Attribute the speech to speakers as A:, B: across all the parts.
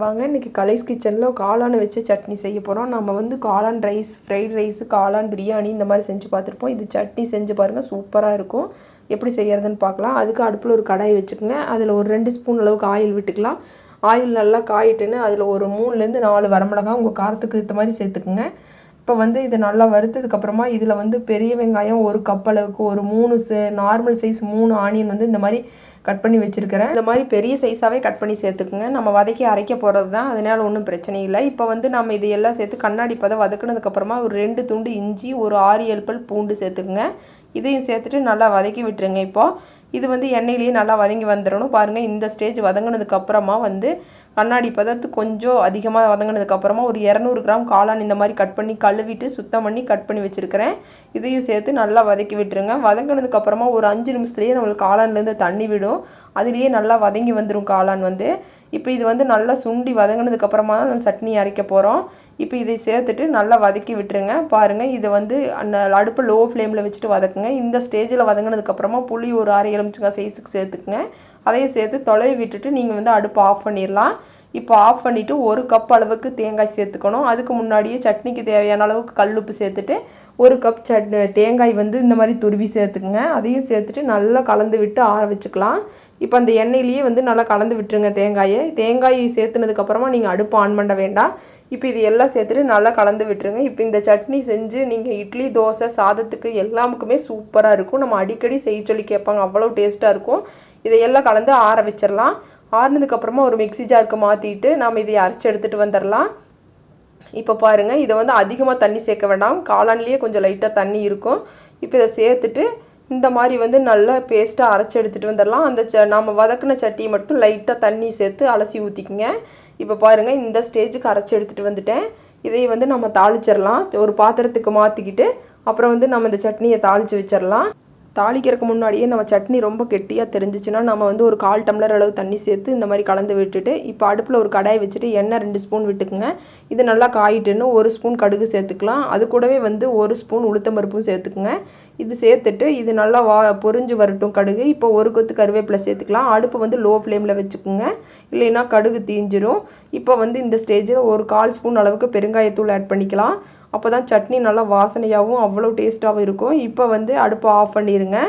A: வாங்க இன்றைக்கி கலைஸ் கிச்சனில் காளான் வச்சு சட்னி செய்ய போகிறோம். நம்ம வந்து காளான் ரைஸ், ஃப்ரைட் ரைஸு, காளான் பிரியாணி இந்த மாதிரி செஞ்சு பார்த்துருப்போம். இது சட்னி செஞ்சு பாருங்கள், சூப்பராக இருக்கும். எப்படி செய்கிறதுன்னு பார்க்கலாம். அதுக்கு அடுப்பில் ஒரு கடாய் வச்சுக்கோங்க. அதில் ஒரு 2 ஸ்பூன் அளவுக்கு ஆயில் விட்டுக்கலாம். ஆயில் நல்லா காயிட்டுன்னு அதில் ஒரு 3லேருந்து 4 வரமிளகா உங்கள் காரத்துக்கு ஏற்ற மாதிரி சேர்த்துக்குங்க. இப்போ வந்து இது நல்லா வறுத்ததுக்கப்புறமா இதில் வந்து பெரிய வெங்காயம் 1 கப் அளவுக்கு, ஒரு 3 நார்மல் சைஸ் 3 ஆனியன் வந்து இந்த மாதிரி கட் பண்ணி வச்சுருக்கிறேன். இந்த மாதிரி பெரிய சைஸாகவே கட் பண்ணி சேர்த்துக்குங்க. நம்ம வதக்கி அரைக்க போகிறது தான், அதனால் ஒன்றும் பிரச்சனை இல்லை. இப்போ வந்து நம்ம இது எல்லாம் சேர்த்து கண்ணாடி பதம் வதக்குனதுக்கப்புறமா ஒரு 2 துண்டு இஞ்சி, ஒரு 6-7 பல் பூண்டு சேர்த்துக்குங்க. இதையும் சேர்த்துட்டு நல்லா வதக்கி விட்டுருங்க. இப்போது இது வந்து எண்ணெயிலேயே நல்லா வதங்கி வந்துடணும். பாருங்கள், இந்த ஸ்டேஜ் வதங்கினதுக்கப்புறமா வந்து கண்ணாடி பதத்துக்கு கொஞ்சம் அதிகமாக வதங்கினதுக்கப்புறமா ஒரு 200 கிராம் காளான் இந்த மாதிரி கட் பண்ணி கழுவிட்டு சுத்தம் பண்ணி கட் பண்ணி வச்சுருக்கிறேன். இதையும் சேர்த்து நல்லா வதக்கி விட்டுருங்க. வதங்கினதுக்கப்புறமா ஒரு 5 நிமிஷத்துலேயே நம்மளுக்கு காளான்லேருந்து தண்ணி விடும். அதுலேயே நல்லா வதங்கி வந்துடும் காளான் வந்து. இப்போ இது வந்து நல்லா சுண்டி வதங்கினதுக்கப்புறமா தான் நம்ம சட்னி அரைக்க போகிறோம். இப்போ இதை சேர்த்துட்டு நல்லா வதக்கி விட்டுருங்க. பாருங்கள், இதை வந்து அடுப்பு லோ ஃப்ளேமில் வச்சுட்டு வதக்குங்க. இந்த ஸ்டேஜில் வதங்கினதுக்கப்புறமா புளி ஒரு 1/2 எலுமிச்சங்காய் சைஸுக்கு சேர்த்துக்குங்க. அதையும் சேர்த்து தொலைவி விட்டுட்டு நீங்கள் வந்து அடுப்பு ஆஃப் பண்ணிடலாம். இப்போ ஆஃப் பண்ணிவிட்டு 1 கப் அளவுக்கு தேங்காய் சேர்த்துக்கணும். அதுக்கு முன்னாடியே சட்னிக்கு தேவையான அளவுக்கு கல்லுப்பு சேர்த்துட்டு 1 கப் தேங்காய் வந்து இந்த மாதிரி துருவி சேர்த்துக்குங்க. அதையும் சேர்த்துட்டு நல்லா கலந்து விட்டு ஆற வச்சுக்கலாம். இப்போ அந்த எண்ணெயிலேயே வந்து நல்லா கலந்து விட்டுருங்க தேங்காயை சேர்த்துனதுக்கப்புறமா நீங்கள் அடுப்பு ஆன் பண்ண வேண்டாம். இப்போ இது எல்லாம் சேர்த்துட்டு நல்லா கலந்து விட்டுருங்க. இப்போ இந்த சட்னி செஞ்சு நீங்கள் இட்லி, தோசை, சாதத்துக்கு எல்லாமுக்குமே சூப்பராக இருக்கும். நம்ம அடிக்கடி செய்ய சொல்லி கேட்பாங்க, அவ்வளோ டேஸ்ட்டாக இருக்கும். இதையெல்லாம் கலந்து ஆற வச்சிடலாம். ஆறுனதுக்கப்புறமா ஒரு மிக்ஸி ஜாருக்கு மாற்றிட்டு நம்ம இதை அரைச்சி எடுத்துகிட்டு வந்துடலாம். இப்போ பாருங்கள், இதை வந்து அதிகமாக தண்ணி சேர்க்க வேண்டாம். காளான்லேயே கொஞ்சம் லைட்டாக தண்ணி இருக்கும். இப்போ இதை சேர்த்துட்டு இந்த மாதிரி வந்து நல்லா பேஸ்ட்டாக அரைச்சி எடுத்துகிட்டு வந்துடலாம். அந்த நம்ம வதக்கின சட்டியை மட்டும் லைட்டாக தண்ணி சேர்த்து அலசி ஊற்றிக்குங்க. இப்போ பாருங்கள், இந்த ஸ்டேஜுக்கு அரைச்சி எடுத்துகிட்டு வந்துட்டேன். இதை வந்து நம்ம தாளிச்சிடலாம். ஒரு பாத்திரத்துக்கு மாற்றிக்கிட்டு அப்புறம் வந்து நம்ம இந்த சட்னியை தாளித்து வச்சிடலாம். தாளிக்கிறதுக்கு முன்னாடியே நம்ம சட்னி ரொம்ப கெட்டியாக தெரிஞ்சிச்சுன்னா நம்ம வந்து ஒரு 1/4 டம்ளர் அளவு தண்ணி சேர்த்து இந்த மாதிரி கலந்து விட்டுட்டு இப்போ அடுப்பில் ஒரு கடாய் வச்சுட்டு எண்ணெய் 2 ஸ்பூன் விட்டுக்குங்க. இது நல்லா காயிட்டுன்னு 1 ஸ்பூன் கடுகு சேர்த்துக்கலாம். அது கூடவே வந்து 1 ஸ்பூன் உளுத்தம்பருப்பும் சேர்த்துக்குங்க. இது சேர்த்துட்டு இது நல்லா பொரிஞ்சு வரட்டும் கடுகு. இப்போ 1 கொத்து கருவேப்பிலை சேர்த்துக்கலாம். அடுப்பு வந்து லோ ஃப்ளேமில் வச்சுக்கோங்க, இல்லைன்னா கடுகு தீஞ்சிரும். இப்போ வந்து இந்த ஸ்டேஜில் ஒரு 1/4 ஸ்பூன் அளவுக்கு பெருங்காயத்தூள் ஆட் பண்ணிக்கலாம். அப்போ தான் சட்னி நல்லா வாசனையாகவும் அவ்வளோ டேஸ்ட்டாகவும் இருக்கும். இப்போ வந்து அடுப்பை ஆஃப் பண்ணிடுங்க.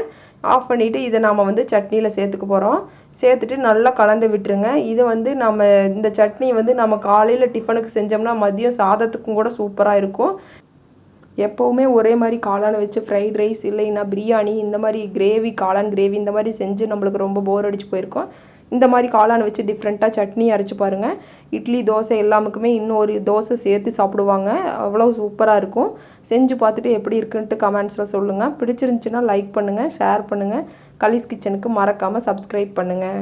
A: ஆஃப் பண்ணிவிட்டு இதை நாம் வந்து சட்னியில் சேர்த்துக்க போகிறோம். சேர்த்துட்டு நல்லா கலந்து விட்டுருங்க. இது வந்து நம்ம இந்த சட்னி வந்து நம்ம காலையில் டிஃபனுக்கு செஞ்சோம்னா மதியம் சாதத்துக்கும் கூட சூப்பராக இருக்கும். எப்போவுமே ஒரே மாதிரி காளான் வச்சு ஃப்ரைட் ரைஸ் இல்லைன்னா பிரியாணி இந்த மாதிரி கிரேவி, காளான் கிரேவி இந்த மாதிரி செஞ்சு நம்மளுக்கு ரொம்ப போர் அடிச்சு போயிருக்கோம். இந்த மாதிரி காளான் வச்சு டிஃப்ரெண்ட்டாக சட்னி அரைச்சி பாருங்கள். இட்லி, தோசை எல்லாமுக்குமே இன்னும் ஒரு தோசை சேர்த்து சாப்பிடுவாங்க. அவ்வளோ சூப்பராக இருக்கும். செஞ்சு பார்த்துட்டு எப்படி இருக்குன்ட்டு கமெண்ட்ஸில் சொல்லுங்கள். பிடிச்சிருந்துச்சின்னா லைக் பண்ணுங்கள், ஷேர் பண்ணுங்கள். கலீஸ் கிச்சனுக்கு மறக்காமல் சப்ஸ்கிரைப் பண்ணுங்கள்.